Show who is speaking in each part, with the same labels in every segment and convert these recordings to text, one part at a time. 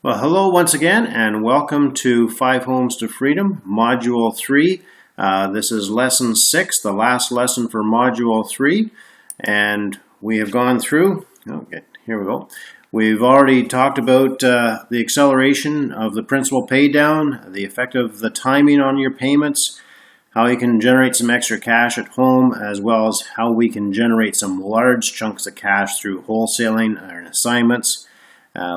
Speaker 1: Well, hello once again, and welcome to 5 Homes to Freedom, Module 3. This is Lesson 6, the last lesson for Module 3, and we have gone through, okay, here we go. We've already talked about the acceleration of the principal pay down, the effect of the timing on your payments, how you can generate some extra cash at home, as well as how we can generate some large chunks of cash through wholesaling and assignments.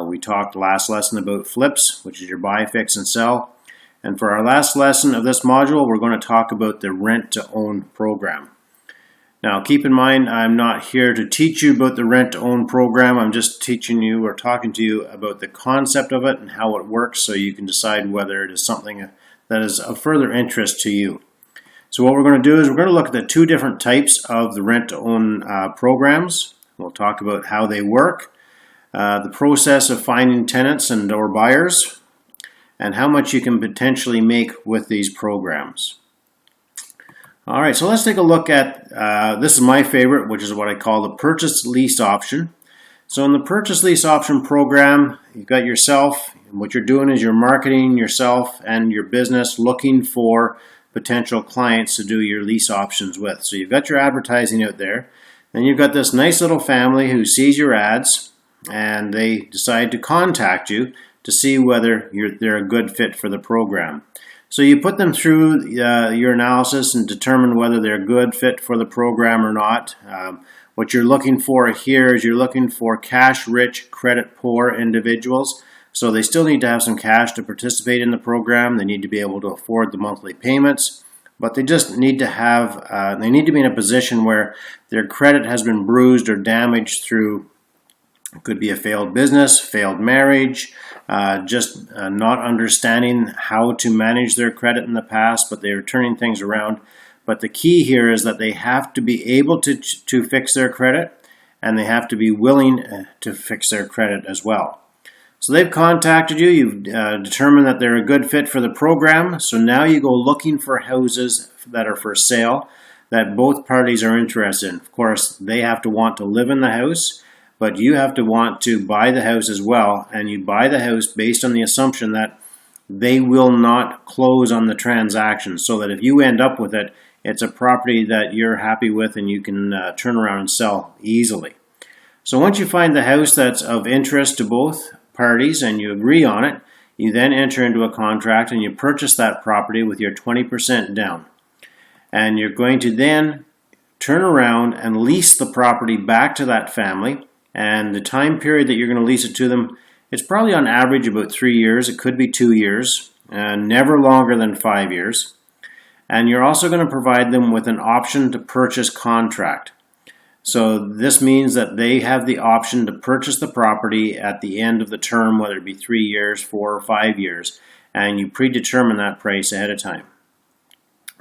Speaker 1: We talked last lesson about flips, which is your buy, fix, and sell. And for our last lesson of this module, we're going to talk about the rent-to-own program. Now, keep in mind, I'm not here to teach you about the rent-to-own program. I'm just teaching you or talking to you about the concept of it and how it works so you can decide whether it is something that is of further interest to you. So what we're going to do is we're going to look at the two different types of the rent-to-own programs. We'll talk about how they work. The process of finding tenants and or buyers, and how much you can potentially make with these programs. All right, so let's take a look at, this is my favorite, which is what I call the purchase lease option. So in the purchase lease option program, you've got yourself, and what you're doing is you're marketing yourself and your business looking for potential clients to do your lease options with. So you've got your advertising out there, and you've got this nice little family who sees your ads, and they decide to contact you to see whether they're a good fit for the program. So you put them through your analysis and determine whether they're a good fit for the program or not. What you're looking for here is you're looking for cash-rich, credit-poor individuals. So they still need to have some cash to participate in the program. They need to be able to afford the monthly payments. But they just need to have, they need to be in a position where their credit has been bruised or damaged through. It could be a failed business, failed marriage, just not understanding how to manage their credit in the past, but they are turning things around. But the key here is that they have to be able to fix their credit, and they have to be willing to fix their credit as well. So they've contacted you, you've determined that they're a good fit for the program, so now you go looking for houses that are for sale that both parties are interested in. Of course, they have to want to live in the house, but you have to want to buy the house as well, and you buy the house based on the assumption that they will not close on the transaction, so that if you end up with it, it's a property that you're happy with and you can turn around and sell easily. So once you find the house that's of interest to both parties and you agree on it, you then enter into a contract and you purchase that property with your 20% down. And you're going to then turn around and lease the property back to that family. And the time period that you're going to lease it to them, it's probably on average about 3 years. It could be 2 years, and never longer than 5 years. And you're also going to provide them with an option to purchase contract. So this means that they have the option to purchase the property at the end of the term, whether it be 3 years, 4 or 5 years, and you predetermine that price ahead of time.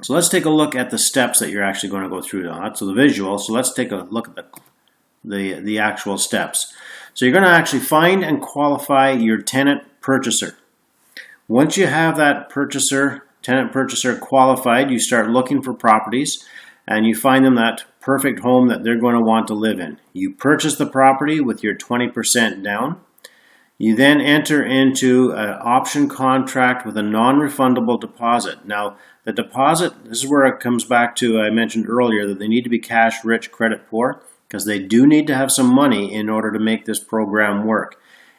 Speaker 1: So let's take a look at the steps that you're actually going to go through on. So the visual, so let's take a look at the actual steps. So you're going to actually find and qualify your tenant purchaser. Once you have that tenant purchaser qualified, you start looking for properties and you find them that perfect home that they're going to want to live in. You purchase the property with your 20% down. You then enter into an option contract with a non-refundable deposit. Now, the deposit, this is where it comes back to, I mentioned earlier, that they need to be cash rich, credit poor, because they do need to have some money in order to make this program work.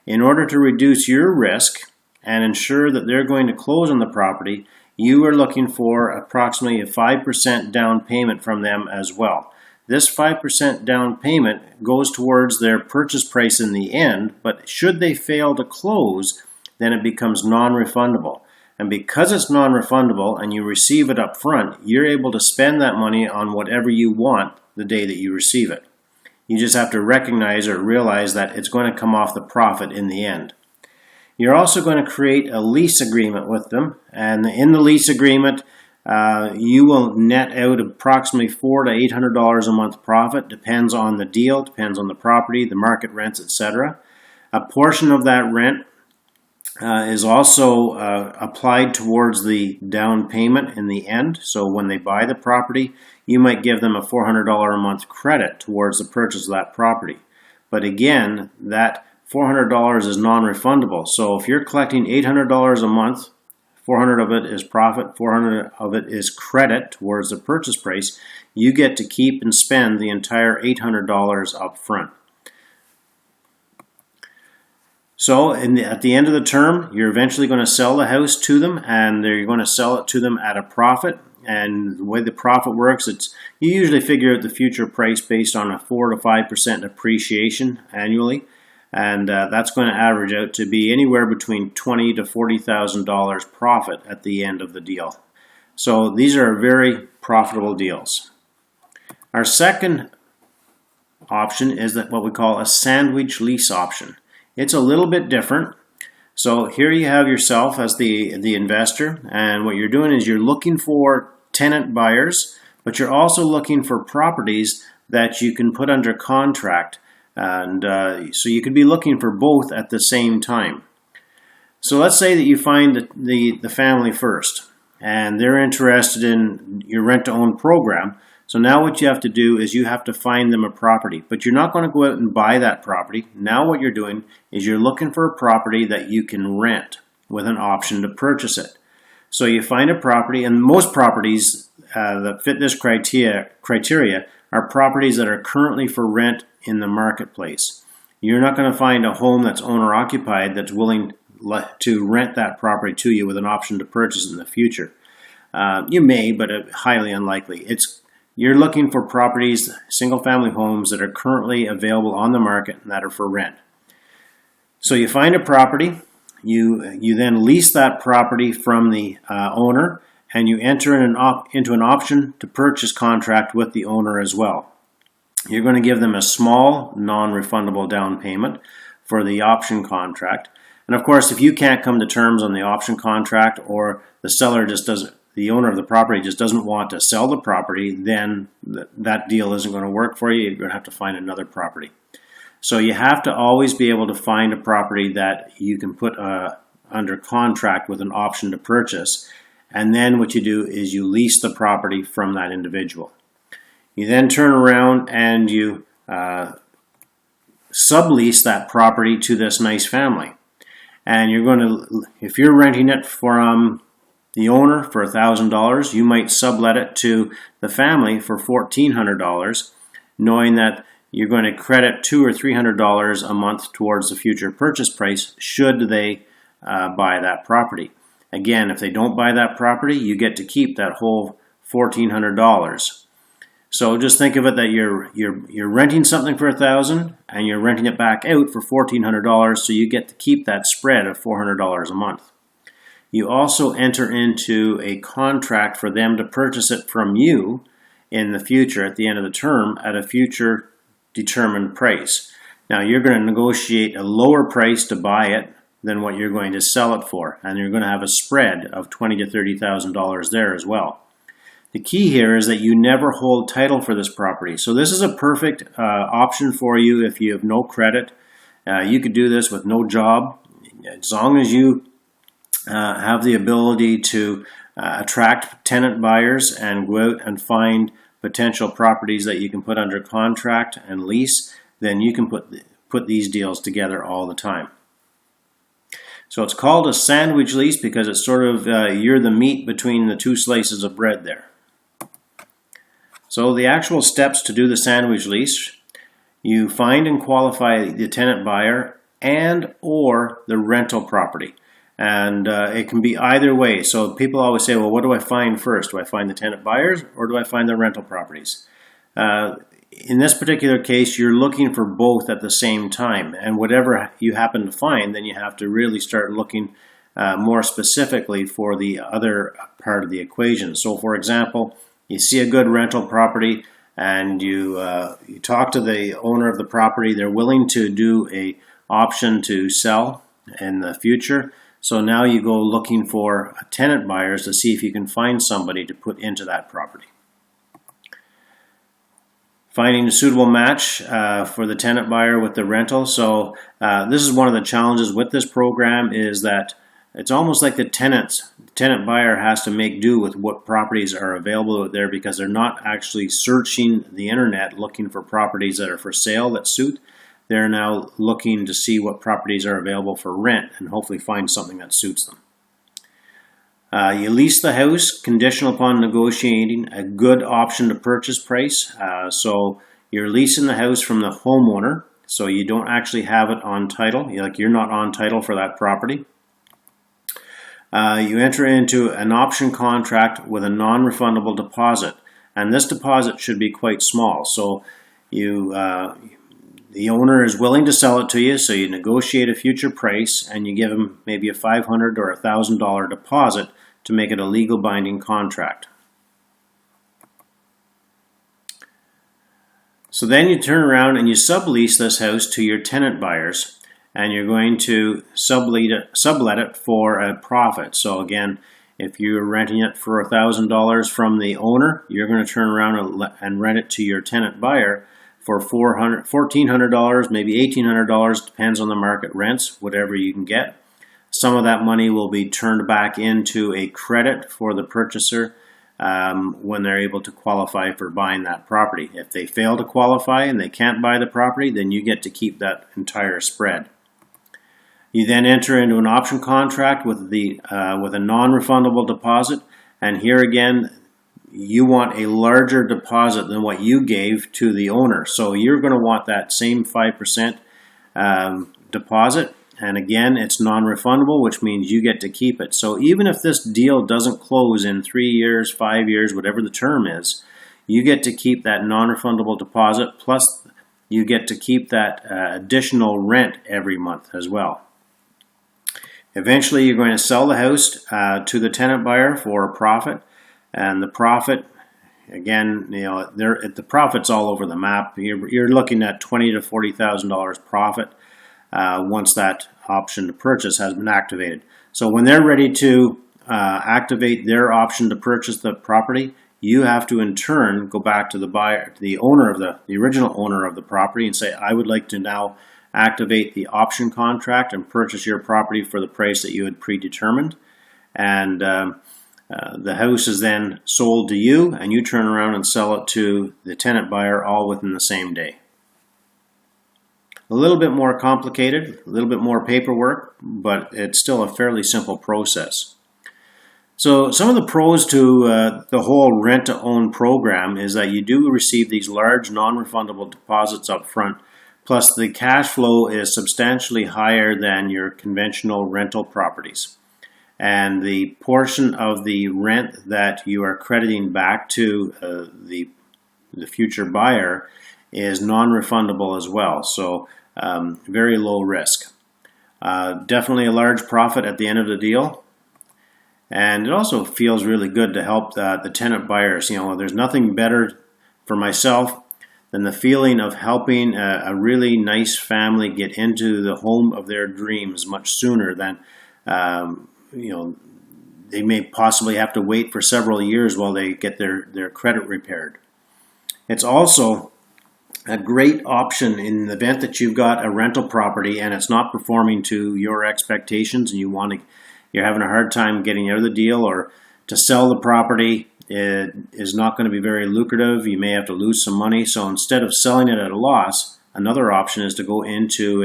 Speaker 1: In order to reduce your risk and ensure that they're going to close on the property, you are looking for approximately a 5% down payment from them as well. This 5% down payment goes towards their purchase price in the end, but should they fail to close, then it becomes non-refundable. And because it's non-refundable and you receive it up front, you're able to spend that money on whatever you want the day that you receive it. You just have to recognize or realize that it's going to come off the profit in the end. You're also going to create a lease agreement with them, and in the lease agreement, you will net out approximately $400 to $800 a month profit. Depends on the deal, depends on the property, the market rents, etc. A portion of that rent is also applied towards the down payment in the end. So when they buy the property, you might give them a $400 a month credit towards the purchase of that property. But again, that $400 is non-refundable. So if you're collecting $800 a month, 400 of it is profit, 400 of it is credit towards the purchase price, you get to keep and spend the entire $800 up front. So at the end of the term, you're eventually going to sell the house to them, and you're going to sell it to them at a profit. And the way the profit works, you usually figure out the future price based on a 4 to 5% appreciation annually, and that's going to average out to be anywhere between $20,000 to $40,000 profit at the end of the deal. So these are very profitable deals. Our second option is what we call a sandwich lease option. It's a little bit different. So here you have yourself as the investor, and what you're doing is you're looking for tenant buyers, but you're also looking for properties that you can put under contract, and so you could be looking for both at the same time. So let's say that you find the family first, and they're interested in your rent-to-own program. So now what you have to do is you have to find them a property, but you're not going to go out and buy that property. Now what you're doing is you're looking for a property that you can rent with an option to purchase it. So you find a property, and most properties that fit this criteria are properties that are currently for rent in the marketplace. You're not going to find a home that's owner-occupied that's willing to rent that property to you with an option to purchase it in the future. You may, but highly unlikely. You're looking for properties, single-family homes that are currently available on the market and that are for rent. So you find a property, you then lease that property from the owner, and you enter into an option to purchase contract with the owner as well. You're going to give them a small, non-refundable down payment for the option contract. And of course, if you can't come to terms on the option contract, or the owner of the property just doesn't want to sell the property, then that deal isn't going to work for you. You're going to have to find another property. So you have to always be able to find a property that you can put under contract with an option to purchase. And then what you do is you lease the property from that individual. You then turn around and you sublease that property to this nice family. And you're going to, if you're renting it from the owner for $1,000, you might sublet it to the family for $1,400, knowing that you're going to credit $200 or $300 a month towards the future purchase price should they buy that property. Again, if they don't buy that property, you get to keep that whole $1,400. So just think of it that you're renting something for $1,000 and you're renting it back out for $1,400, so you get to keep that spread of $400 a month. You also enter into a contract for them to purchase it from you in the future at the end of the term at a future determined price. Now you're going to negotiate a lower price to buy it than what you're going to sell it for, and you're going to have a spread of $20,000 to $30,000 there as well. The key here is that you never hold title for this property. So this is a perfect option for you if you have no credit. You could do this with no job, as long as you have the ability to attract tenant buyers and go out and find potential properties that you can put under contract and lease. Then you can put these deals together all the time. So it's called a sandwich lease because it's sort of you're the meat between the two slices of bread there. So the actual steps to do the sandwich lease: you find and qualify the tenant buyer and or the rental property. And it can be either way. So people always say, well, what do I find first? Do I find the tenant buyers or do I find the rental properties? In this particular case, you're looking for both at the same time. And whatever you happen to find, then you have to really start looking more specifically for the other part of the equation. So for example, you see a good rental property and you talk to the owner of the property. They're willing to do an option to sell in the future. So now you go looking for tenant buyers to see if you can find somebody to put into that property. Finding a suitable match for the tenant buyer with the rental. So this is one of the challenges with this program, is that it's almost like the tenant buyer has to make do with what properties are available out there, because they're not actually searching the internet looking for properties that are for sale that suit. they're now looking to see what properties are available for rent and hopefully find something that suits them. You lease the house conditional upon negotiating a good option to purchase price. So you're leasing the house from the homeowner, so you don't actually have it on title. You're not on title for that property. You enter into an option contract with a non-refundable deposit, and this deposit should be quite small. So the owner is willing to sell it to you, so you negotiate a future price and you give them maybe a $500 or $1,000 deposit to make it a legal binding contract. So then you turn around and you sublease this house to your tenant buyers, and you're going to sublet it for a profit. So again, if you're renting it for $1,000 from the owner, you're going to turn around and rent it to your tenant buyer for $1,400, maybe $1,800, depends on the market rents, whatever you can get. Some of that money will be turned back into a credit for the purchaser when they're able to qualify for buying that property. If they fail to qualify and they can't buy the property, then you get to keep that entire spread. You then enter into an option contract with a non-refundable deposit, and here again, you want a larger deposit than what you gave to the owner. So you're going to want that same 5% deposit, and again, it's non-refundable, which means you get to keep it. So even if this deal doesn't close in 3 years, 5 years, whatever the term is, you get to keep that non-refundable deposit, plus you get to keep that additional rent every month as well. Eventually, you're going to sell the house to the tenant buyer for a profit, and the profit, again, the profit's all over the map. You're looking at $20,000 to $40,000 profit once that option to purchase has been activated. So when they're ready to activate their option to purchase the property, you have to in turn go back to the buyer, the original owner of the property, and say, I would like to now activate the option contract and purchase your property for the price that you had predetermined. And the house is then sold to you, and you turn around and sell it to the tenant buyer all within the same day. A little bit more complicated, a little bit more paperwork, but it's still a fairly simple process. So some of the pros to the whole rent-to-own program is that you do receive these large non-refundable deposits up front, plus the cash flow is substantially higher than your conventional rental properties. And the portion of the rent that you are crediting back to the future buyer is non-refundable as well. So very low risk. Definitely a large profit at the end of the deal. And it also feels really good to help the tenant buyers. There's nothing better for myself than the feeling of helping a really nice family get into the home of their dreams much sooner than they may possibly have to wait for several years while they get their credit repaired. It's also a great option in the event that you've got a rental property and it's not performing to your expectations, and you're having a hard time getting out of the deal, or to sell the property, it is not going to be very lucrative. You may have to lose some money. So instead of selling it at a loss, another option is to go into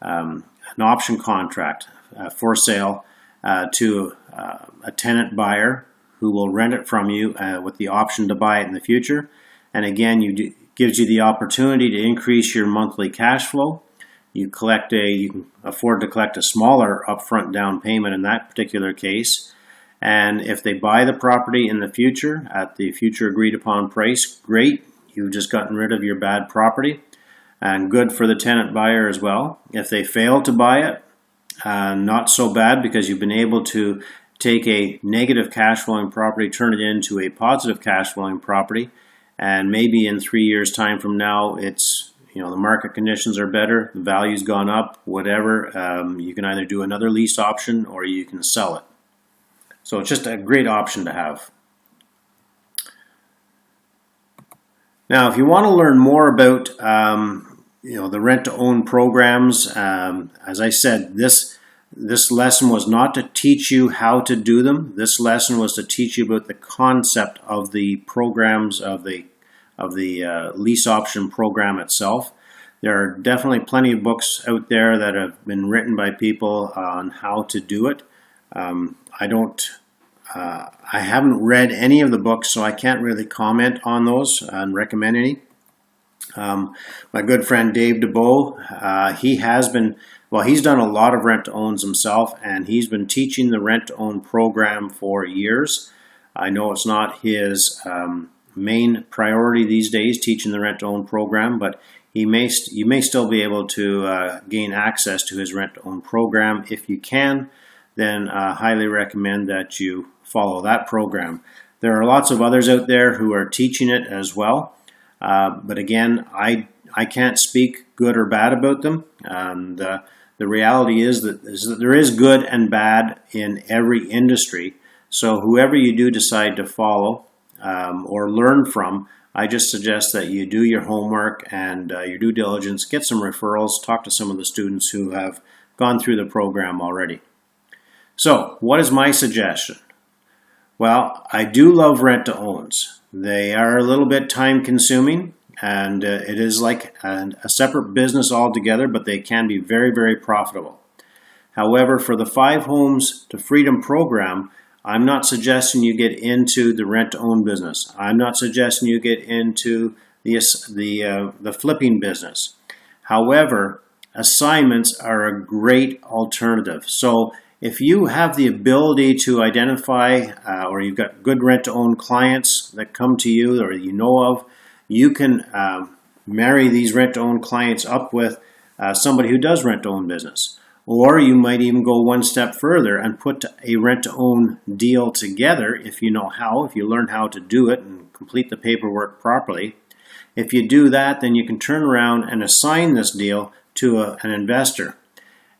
Speaker 1: an option contract for sale to a tenant buyer who will rent it from you with the option to buy it in the future. And again, gives you the opportunity to increase your monthly cash flow. You can afford to collect a smaller upfront down payment in that particular case. And if they buy the property in the future at the future agreed upon price, great. You've just gotten rid of your bad property, and good for the tenant buyer as well. If they fail to buy it, not so bad, because you've been able to take a negative cash flowing property, turn it into a positive cash flowing property, and maybe in 3 years time from now, it's the market conditions are better, the value's gone up, whatever. You can either do another lease option or you can sell it. So it's just a great option to have. Now, if you want to learn more about the rent-to-own programs, as I said, this lesson was not to teach you how to do them. This lesson was to teach you about the concept of the programs of the lease option program itself. There are definitely plenty of books out there that have been written by people on how to do it. I haven't read any of the books, so I can't really comment on those and recommend any. My good friend Dave DeBow, he's done a lot of rent-to-owns himself, and he's been teaching the rent-to-own program for years. I know it's not his main priority these days, teaching the rent-to-own program, but you may still be able to gain access to his rent-to-own program. If you can, then I highly recommend that you follow that program. There are lots of others out there who are teaching it as well. But again, I can't speak good or bad about them. The reality is that there is good and bad in every industry. So whoever you do decide to follow or learn from, I just suggest that you do your homework and your due diligence, get some referrals, talk to some of the students who have gone through the program already. So what is my suggestion? Well, I do love rent-to-owns. They are a little bit time-consuming, and it is like a separate business altogether, but they can be very, very profitable. However, for the 5 Homes to Freedom program, I'm not suggesting you get into the rent-to-own business. I'm not suggesting you get into the flipping business. However, assignments are a great alternative. So if you have the ability to identify or you've got good rent-to-own clients that come to you or you know of, you can marry these rent-to-own clients up with somebody who does rent-to-own business. Or you might even go one step further and put a rent-to-own deal together if you know how, if you learn how to do it and complete the paperwork properly. If you do that, then you can turn around and assign this deal to an investor.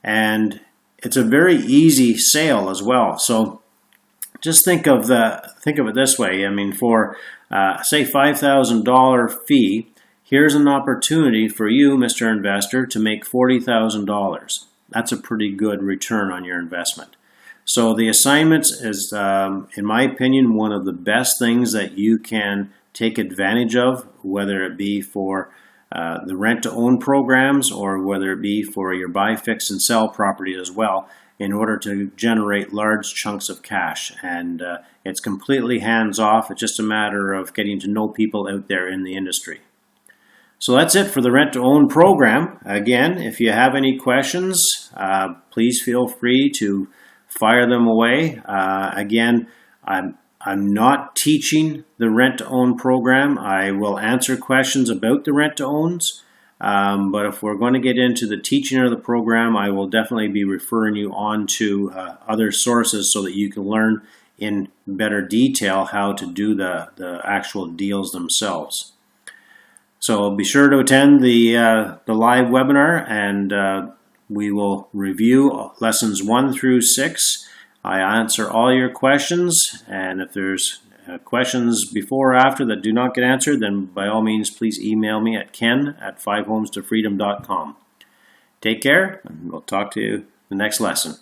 Speaker 1: And it's a very easy sale as well. So just think of it this way. I mean, for say $5,000 fee, here's an opportunity for you, Mr. Investor, to make $40,000. That's a pretty good return on your investment. So the assignments is, in my opinion, one of the best things that you can take advantage of, whether it be for the rent-to-own programs or whether it be for your buy, fix, and sell property as well, in order to generate large chunks of cash. And it's completely hands-off. It's just a matter of getting to know people out there in the industry. So that's it for the rent-to-own program. Again, if you have any questions, please feel free to fire them away. Again, I'm not teaching the rent-to-own program. I will answer questions about the rent-to-owns, but if we're going to get into the teaching of the program, I will definitely be referring you on to other sources so that you can learn in better detail how to do the actual deals themselves. So be sure to attend the live webinar, and we will review lessons 1 through 6. I answer all your questions, and if there's questions before or after that do not get answered, then by all means please email me at ken@5homestofreedom.com. Take care, and we'll talk to you the next lesson.